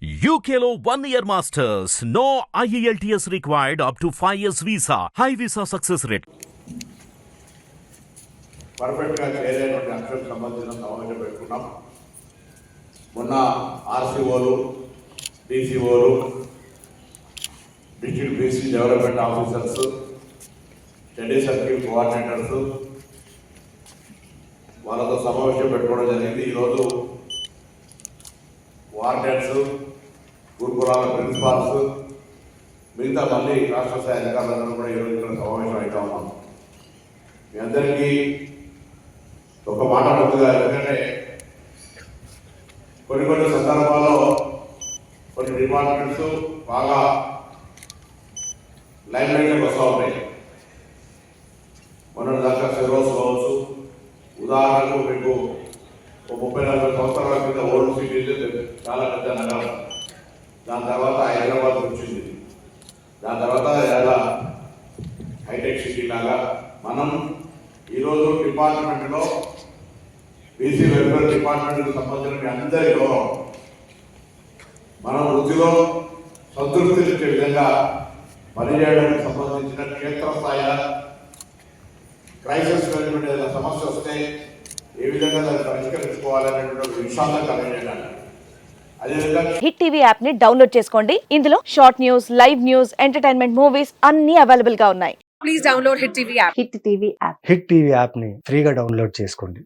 UKLO 1 year masters. No IELTS required up to 5 years visa. High visa success rate. పర్ఫెక్ట్గా చేయలేనటువంటి అంశాలకు సంబంధించిన సమావేశం పెట్టుకున్నాం. మొన్న ఆర్సీఓలు, డీసీఓలు, district BC development officers, study circle coordinators వాళ్ళతో సమావేశం పెట్టుకోవడం జరిగింది. ఈరోజు వార్డెన్స్, గురుకులాల ప్రిన్సిపాల్స్, మిగతా మళ్ళీ రాష్ట్ర స్థాయి అధికారులందరూ కూడా ఈరోజు ఇక్కడ సమావేశం అవుతా ఉన్నాం. మీ అందరికీ ఒక మాట ముందుగా, ఎందుకంటే కొన్ని సందర్భాల్లో కొన్ని డిపార్ట్మెంట్స్ బాగా లైన్ లైన్లోకి వస్తూ ఉంటాయి. మొన్న దాకా సెరోస్ కావచ్చు, ఉదాహరణకు మీకు 30-40 సంవత్సరాల కింద ఓల్డ్ సిటీ చాలా పెద్ద నగరం. దాని తర్వాత హైదరాబాద్ వచ్చింది. దాని తర్వాత చాలా హైటెక్ సిటీ లాగా మనం ఈరోజు డిపార్ట్మెంట్లో బీసీ వెల్ఫేర్ డిపార్ట్మెంట్కి సంబంధించిన అందరి గౌరవం మనం వృత్తిలో సంతృప్తినిచ్చే విధంగా పనిచేయడానికి సంబంధించిన క్షేత్రస్థాయిలో క్రైసిస్ మేనేజ్మెంట్ ఏదైనా సమస్య వస్తే ఏ విధంగా దాన్ని పరిష్కరించుకోవాలనేటువంటి విషయాలను కలిగేయడానికి. అదేవిధంగా హిట్ టీవీ యాప్ ని డౌన్లోడ్ చేసుకోండి. ఇందులో short news, live news, entertainment movies అన్ని అవైలబుల్ గా ఉన్నాయి. Please download Hit TV app. Hit TV app. Hit TV యాప్ని ఫ్రీగా డౌన్లోడ్ చేసుకోండి.